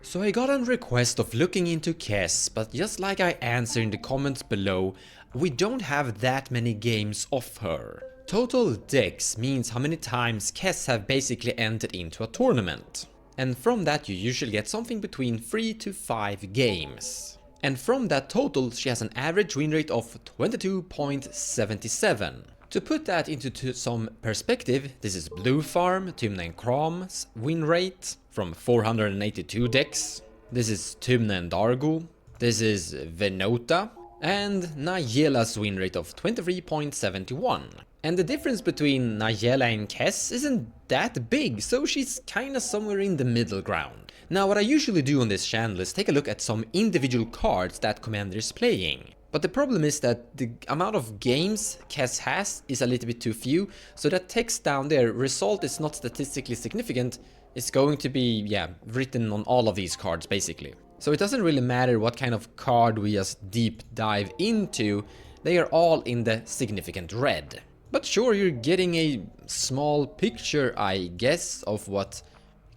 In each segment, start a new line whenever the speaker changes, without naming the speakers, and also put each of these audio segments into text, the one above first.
So I got a request of looking into Kess, but just like I answer in the comments below, we don't have that many games of her. Total decks means how many times Kess have basically entered into a tournament. And from that you usually get something between 3 to 5 games. And from that total she has an average win rate of 22.77. To put that into some perspective, this is Blue Farm, Tymna and Kram's win rate from 482 decks. This is Tymna and Dargo. This is Venota. And Nayela's win rate of 23.71. And the difference between Nayela and Kess isn't that big, so she's kinda somewhere in the middle ground. Now what I usually do on this channel is take a look at some individual cards that Commander is playing. But the problem is that the amount of games Kess has is a little bit too few, so that text down there, result is not statistically significant, is going to be, written on all of these cards basically. So it doesn't really matter what kind of card we just deep dive into, they are all in the significant red. But sure, you're getting a small picture, I guess, of what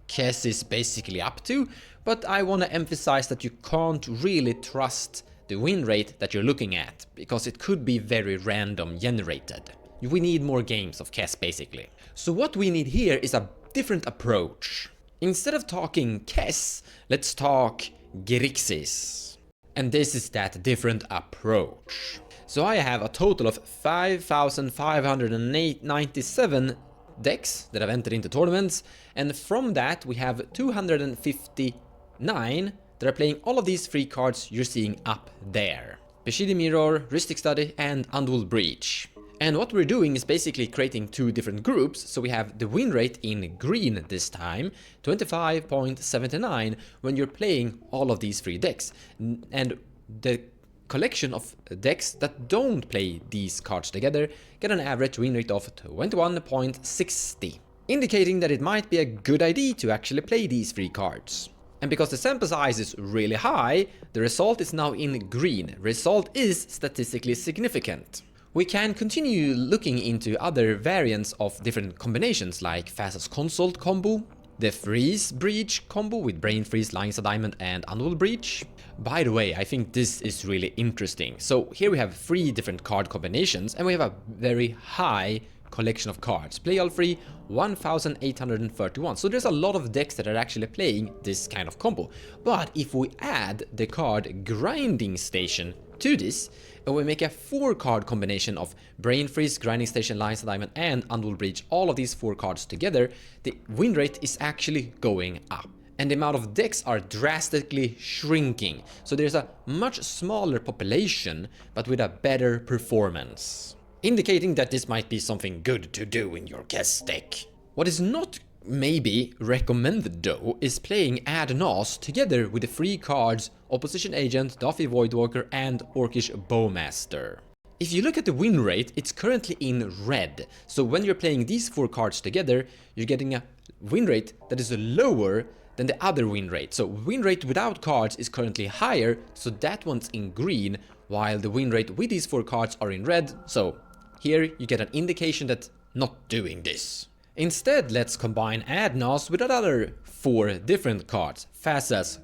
Kess is basically up to, but I want to emphasize that you can't really trust the win rate that you're looking at, because it could be very random generated. We need more games of Kess basically. So what we need here is a different approach. Instead of talking Kess, let's talk Grixis. And this is that different approach. So I have a total of 5,597 decks that have entered into tournaments, and from that we have 259 that are playing all of these 3 cards you're seeing up there. Beshidi Mirror, Rhystic Study and Undual Breach. And what we're doing is basically creating 2 different groups, so we have the win rate in green this time, 25.79 when you're playing all of these 3 decks. And the collection of decks that don't play these cards together get an average win rate of 21.60, indicating that it might be a good idea to actually play these 3 cards. And because the sample size is really high, the result is now in green. Result is statistically significant. We can continue looking into other variants of different combinations like Fastest Consult combo, the Freeze Breach combo with Brain Freeze, Lines of Diamond and Undual Breach. By the way, I think this is really interesting. So here we have 3 different card combinations and we have a very high collection of cards. Play all 3, 1,831. So there's a lot of decks that are actually playing this kind of combo. But if we add the card Grinding Station to this, and we make a 4 card combination of Brain Freeze, Grinding Station, Lines of Diamond and Undual Breach, all of these 4 cards together, the win rate is actually going up. And the amount of decks are drastically shrinking. So there's a much smaller population, but with a better performance, indicating that this might be something good to do in your Kess deck. What is not maybe recommended though is playing Ad Nos together with the 3 cards Opposition Agent, Daffy Voidwalker and Orcish Bowmaster. If you look at the win rate, it's currently in red, so when you're playing these 4 cards together, you're getting a win rate that is lower than the other win rate. So win rate without cards is currently higher, so that one's in green, while the win rate with these 4 cards are in red, so here you get an indication that not doing this. Instead, let's combine Ad Nos with another 4 different cards. Fazas,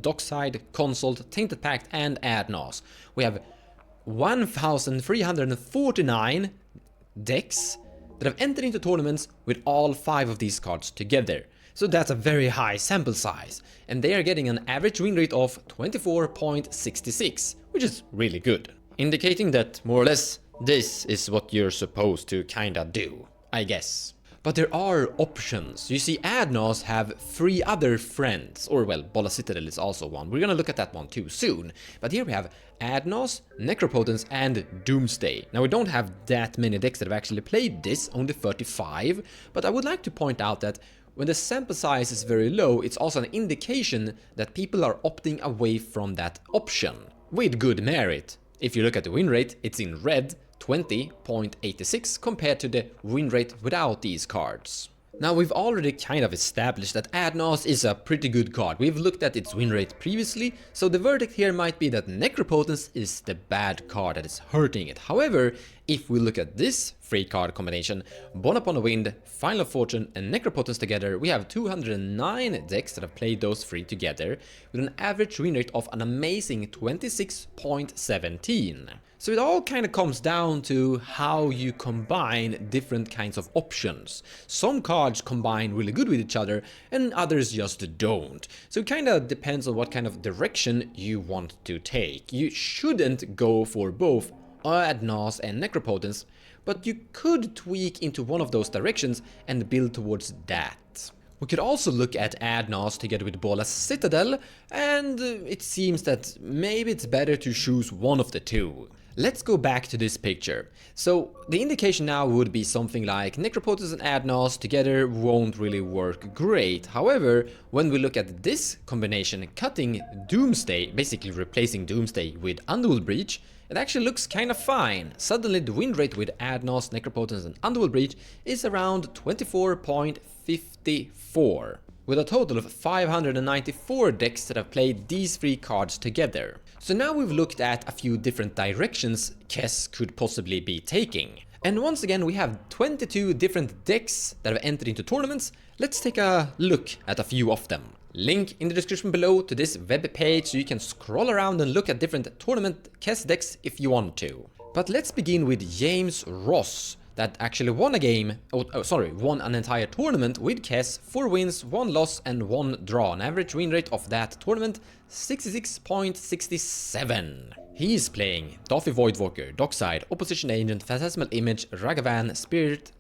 Dockside, Consult, Tainted Pact and Ad Nos. We have 1,349 decks that have entered into tournaments with all 5 of these cards together. So that's a very high sample size, and they are getting an average win rate of 24.66, which is really good, indicating that more or less this is what you're supposed to kinda do, I guess. But there are options. You see, Ad Nos have 3 other friends, or well, Bola Citadel is also one. We're gonna look at that one too soon. But here we have Ad Nos, Necropotence and Doomsday. Now we don't have that many decks that have actually played this, only 35, but I would like to point out that when the sample size is very low, it's also an indication that people are opting away from that option, with good merit. If you look at the win rate, it's in red, 20.86 compared to the win rate without these cards. Now we've already kind of established that Ad Nos is a pretty good card. We've looked at its win rate previously, so the verdict here might be that Necropotence is the bad card that is hurting it. However, If we look at this 3-card combination, Born Upon a Wind, Final Fortune and Necropotence together, we have 209 decks that have played those 3 together, with an average win rate of an amazing 26.17. So it all kind of comes down to how you combine different kinds of options. Some cards combine really good with each other and others just don't. So it kind of depends on what kind of direction you want to take. You shouldn't go for both Ad Nos and Necropotence, but you could tweak into one of those directions and build towards that. We could also look at Ad Nos together with Bolas Citadel, and it seems that maybe it's better to choose one of the two. Let's go back to this picture. So the indication now would be something like Necropotence and Ad Nos together won't really work great. However, when we look at this combination, cutting Doomsday, basically replacing Doomsday with Underworld Breach, it actually looks kinda fine. Suddenly the win rate with Ad Nos, Necropotence and Underworld Breach is around 24.54, with a total of 594 decks that have played these 3 cards together. So now we've looked at a few different directions Kess could possibly be taking. And once again we have 22 different decks that have entered into tournaments. Let's take a look at a few of them. Link in the description below to this web page so you can scroll around and look at different tournament Kess decks if you want to. But let's begin with James Ross, that actually won a game, won an entire tournament with Kess, 4 wins, 1 loss and 1 draw. An average win rate of that tournament, 66.67. He is playing Daffy Voidwalker, Dockside, Opposition Agent, Phantasmal Image, Ragavan, Spirit,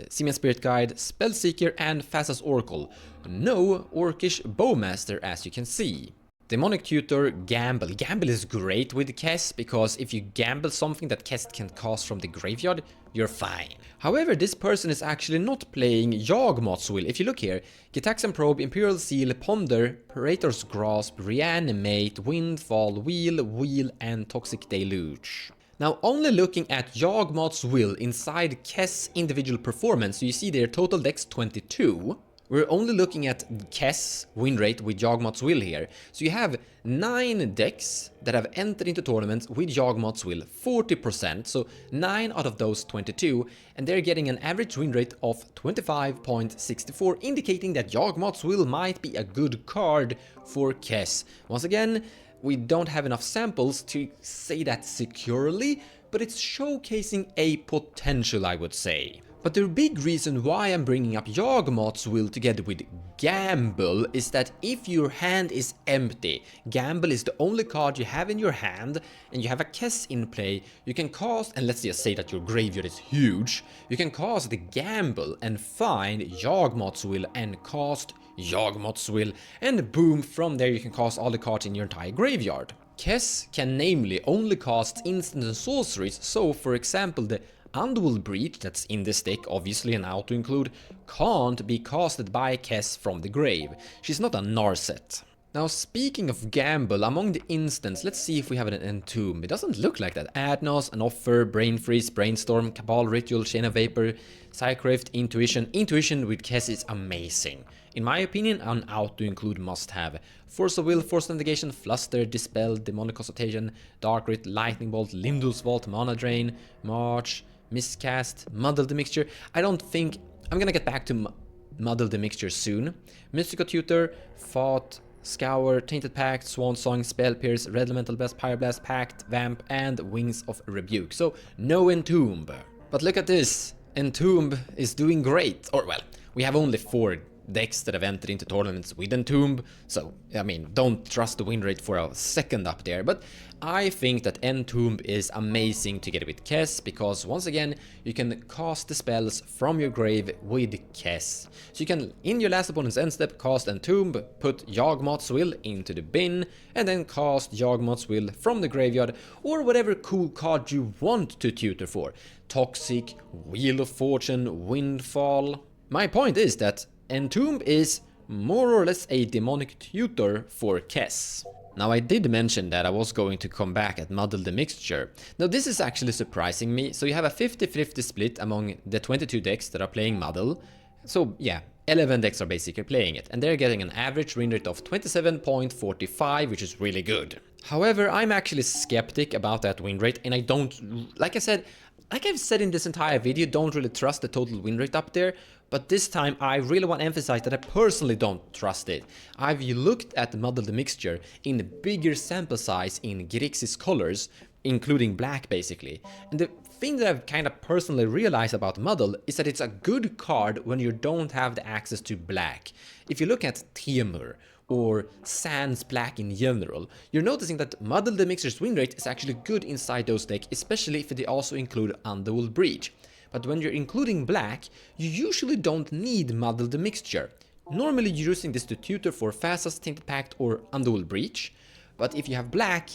Simian Spirit Guide, Spellseeker and Thassa's Oracle. No Orcish Bowmaster as you can see. Demonic Tutor, Gamble. Gamble is great with Kess because if you gamble something that Kess can cast from the graveyard, you're fine. However, this person is actually not playing Yawgmoth's Will. If you look here, Gitaxian Probe, Imperial Seal, Ponder, Parator's Grasp, Reanimate, Windfall, Wheel and Toxic Deluge. Now, only looking at Yawgmoth's Will inside Kess' individual performance, so you see their total decks 22. We're only looking at Kess' win rate with Yawgmoth's Will here. So you have 9 decks that have entered into tournaments with Yawgmoth's Will, 40%, so 9 out of those 22, and they're getting an average win rate of 25.64, indicating that Yawgmoth's Will might be a good card for Kess. Once again, we don't have enough samples to say that securely, but it's showcasing a potential, I would say. But the big reason why I'm bringing up Yawgmoth's Will together with Gamble is that if your hand is empty, Gamble is the only card you have in your hand, and you have a Kess in play, you can cast, and let's just say that your graveyard is huge, you can cast the Gamble and find Yawgmoth's Will and cast Yawgmoth's Will, and boom, from there you can cast all the cards in your entire graveyard. Kess can namely only cast instant and sorceries, so for example the Underworld Breach, that's in this deck obviously and auto include, can't be casted by Kess from the grave. She's not a Narset. Now speaking of Gamble, among the instants, let's see if we have an Entomb. It doesn't look like that. Ad Nos, Anouther, Brain Freeze, Brainstorm, Cabal Ritual, Chain of Vapor, Psychrift, Intuition. Intuition with Kess is amazing. In my opinion, an auto include must have. Force of Will, Force Navigation, Fluster, Dispel, Demonic Consultation, Dark Rit, Lightning Bolt, Lindul's Vault, Mana Drain, March, Miscast, Muddle the Mixture. I don't think... I'm gonna get back to Muddle the Mixture soon. Mystical Tutor, Fought, Scour, Tainted Pact, Swan Song, Spell Pierce, Red Elemental Blast, Pyroblast, Pact, Vamp, and Wings of Rebuke. So, no Entomb. But look at this. Entomb is doing great. Or, well, we have only 4 decks that have entered into tournaments with Entomb, so, I mean, don't trust the win rate for a second up there, but I think that Entomb is amazing together with Kess, because once again, you can cast the spells from your grave with Kess. So you can, in your last opponent's end step, cast Entomb, put Yawgmoth's Will into the bin, and then cast Yawgmoth's Will from the graveyard, or whatever cool card you want to tutor for. Toxic, Wheel of Fortune, Windfall. My point is that Entomb is more or less a demonic tutor for Kess. Now I did mention that I was going to come back at Muddle the Mixture. Now this is actually surprising me, so you have a 50-50 split among the 22 decks that are playing Muddle. So yeah, 11 decks are basically playing it, and they're getting an average win rate of 27.45, which is really good. However, I'm actually skeptic about that win rate, and I don't, like I said, Like I've said in this entire video, don't really trust the total win rate up there, but this time I really want to emphasize that I personally don't trust it. I've looked at Muddle the Mixture in a bigger sample size in Grixis colors, including black basically, and the thing that I've kind of personally realized about Muddle is that it's a good card when you don't have the access to black. If you look at Temur or Sans Black in general, you're noticing that Muddle the Mixer's win rate is actually good inside those decks, especially if they also include Underworld Breach. But when you're including black, you usually don't need Muddle the Mixture. Normally you're using this to tutor for Phasa's Tainted Pact or Underworld Breach, but if you have black,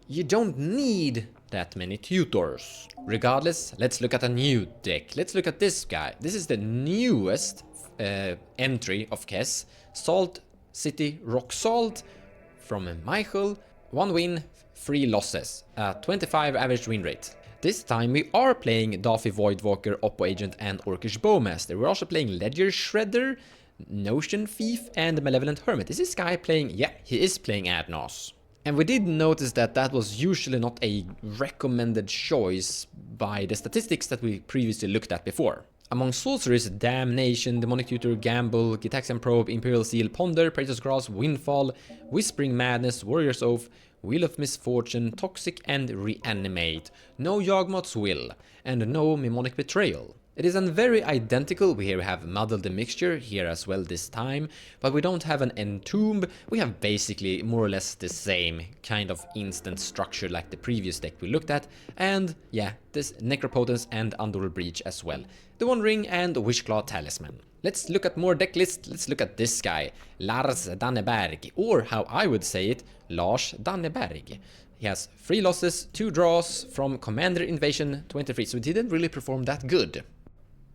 you don't need that many tutors. Regardless, let's look at a new deck. Let's look at this guy. This is the newest entry of Kess, Salt City Rock Salt from Michael. 1 win, 3 losses, 25 average win rate. This time we are playing Daffy Voidwalker, Oppo Agent and Orcish Bowmaster. We're also playing Ledger Shredder, Notion Thief and Malevolent Hermit. Is this guy playing? Yeah, he is playing Adnos. And we did notice that that was usually not a recommended choice by the statistics that we previously looked at before. Among sorceries, Damnation, Demonic Tutor, Gamble, Gitaxian Probe, Imperial Seal, Ponder, Praetor's Grasp, Windfall, Whispering Madness, Warrior's Oath, Wheel of Misfortune, Toxic and Reanimate, no Yawgmoth's Will, and no Mnemonic Betrayal. It is very identical. We here have Muddle the Mixture here as well this time, but we don't have an Entomb. We have basically more or less the same kind of instant structure like the previous deck we looked at, and yeah, this Necropotence and Underworld Breach as well. The One Ring and Wishclaw Talisman. Let's look at more deck lists. Let's look at this guy, Lars Danneberg, or how I would say it, Lars Danneberg. He has 3 losses, 2 draws from Commander Invasion 23, so he didn't really perform that good.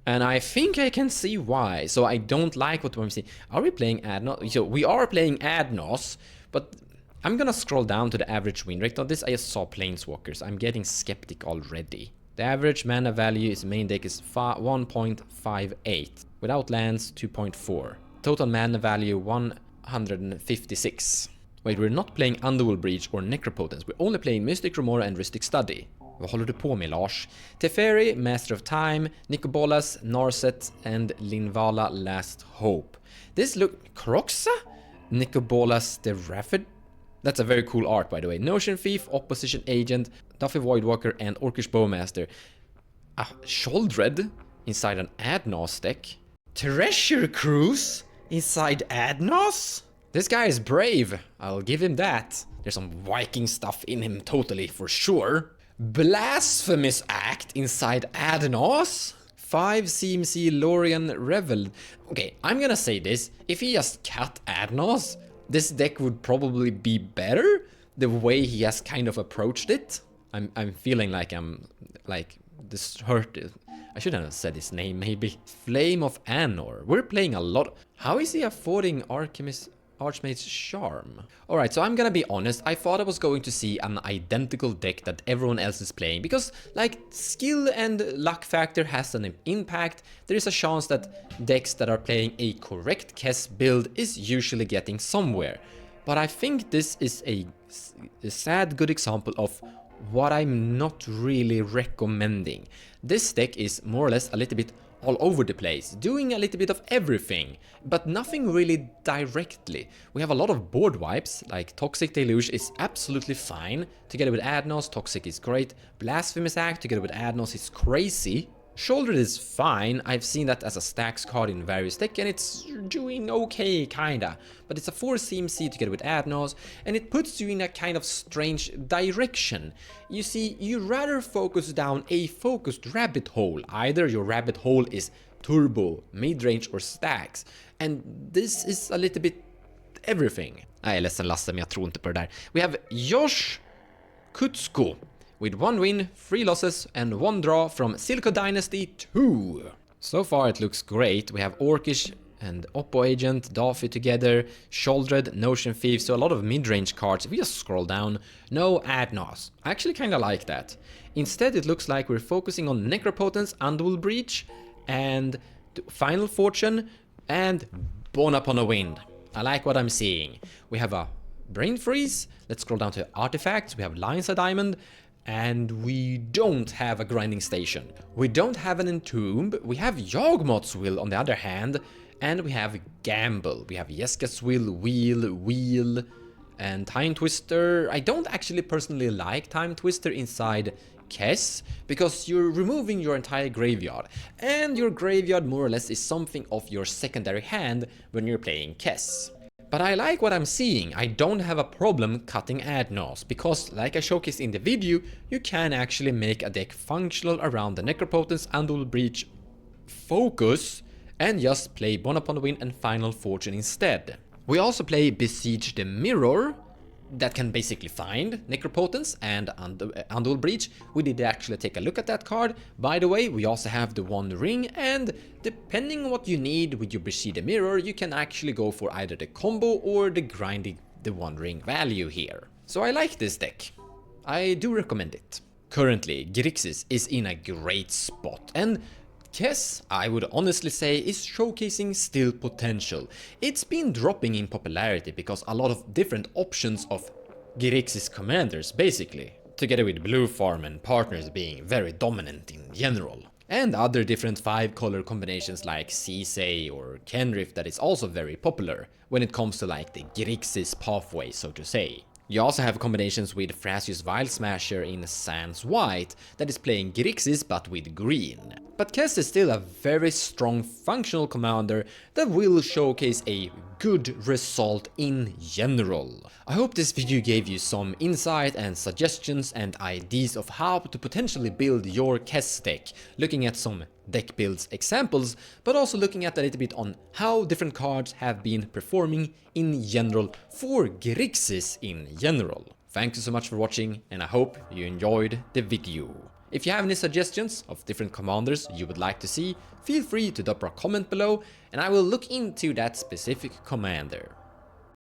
And I think I can see why. So I don't like what I'm seeing. Are we playing Adnos? So we are playing Adnos, but I'm gonna scroll down to the average win rate on this. I just saw Planeswalkers. I'm getting skeptic already. The average mana value is main deck is 1.58. Without lands, 2.4. Total mana value 156. Wait, we're not playing Underworld Breach or Necropotence. We're only playing Mystic Remora and Rhystic Study. Vad håller du på med, Lars? Teferi, Master of Time, Nicobolas, Narset and Linvala Last Hope. This look... Kroxa? Nicobolas the Rapid? That's a very cool art, by the way. Notion Thief, Opposition Agent, Daffy Voidwalker and Orcish Bowmaster. Sholdred inside an Adnos deck. Treasure Cruise inside Adnos? This guy is brave, I'll give him that. There's some Viking stuff in him totally, for sure. Blasphemous Act inside Adnos? 5 CMC Lorien Revel. Okay, I'm gonna say this. If he just cut Adnos, this deck would probably be better. The way he has kind of approached it. I'm feeling like I'm like this hurt. I shouldn't have said his name maybe. Flame of Anor. We're playing a lot. How is he affording Archmage's Charm? Alright, so I'm gonna be honest, I thought I was going to see an identical deck that everyone else is playing, because like skill and luck factor has an impact. There is a chance that decks that are playing a correct Kess build is usually getting somewhere. But I think this is a sad good example of what I'm not really recommending. This deck is more or less a little bit all over the place, doing a little bit of everything, but nothing really directly. We have a lot of board wipes, like Toxic Deluge is absolutely fine. Together with Adnos, Toxic is great. Blasphemous Act together with Adnos is crazy. Shoulder is fine. I've seen that as a stacks card in various decks and it's doing okay, kinda. But it's a 4 CMC together with Adnos and it puts you in a kind of strange direction. You see, you rather focus down a focused rabbit hole. Either your rabbit hole is turbo, midrange or stacks. And this is a little bit everything. Jag är ledsen Lasse, men jag tror inte på det där. We have Josh Kutsko. With 1 win, 3 losses and 1 draw from Silco Dynasty 2. So far it looks great. We have Orcish and Oppo Agent, Daffy together, Sholdred, Notion Thief, so a lot of mid-range cards. If we just scroll down, no Adnos. I actually kinda like that. Instead it looks like we're focusing on Necropotence, Underworld Breach, and Final Fortune, and Born Upon a Wind. I like what I'm seeing. We have a Brain Freeze. Let's scroll down to Artifacts. We have Lion's a Diamond, And we don't have a grinding station. We don't have an entomb. We have Yawgmoth's Will on the other hand. And we have Gamble. We have Jeska's Will, Wheel, and Time Twister. I don't actually personally like Time Twister inside Kess, because you're removing your entire graveyard. And your graveyard more or less is something of your secondary hand when you're playing Kess. But I like what I'm seeing. I don't have a problem cutting Adnos, because like I showcased in the video, you can actually make a deck functional around the Necropotence, Undual Breach focus, and just play Born Upon the Wind and Final Fortune instead. We also play Besiege the Mirror, that can basically find Necropotence and Undual Breach. We did actually take a look at that card. By the way, we also have the One Ring, and depending on what you need with your Besiege the Mirror, you can actually go for either the combo or the grinding the One Ring value here. So I like this deck. I do recommend it. Currently, Grixis is in a great spot, and Kess, I would honestly say, is showcasing still potential. It's been dropping in popularity because a lot of different options of Grixis commanders basically, together with Blue Farm and partners being very dominant in general. And other different 5-color combinations like Sisei or Kenrith that is also very popular when it comes to like the Grixis pathway, so to say. You also have combinations with Thrasius Vile Smasher in Sans White that is playing Grixis but with green. But Kess is still a very strong functional commander that will showcase a good result in general. I hope this video gave you some insight and suggestions and ideas of how to potentially build your Kess deck, looking at some deck builds examples, but also looking at a little bit on how different cards have been performing in general for Grixis in general. Thank you so much for watching, and I hope you enjoyed the video. If you have any suggestions of different commanders you would like to see, feel free to drop a comment below and I will look into that specific commander.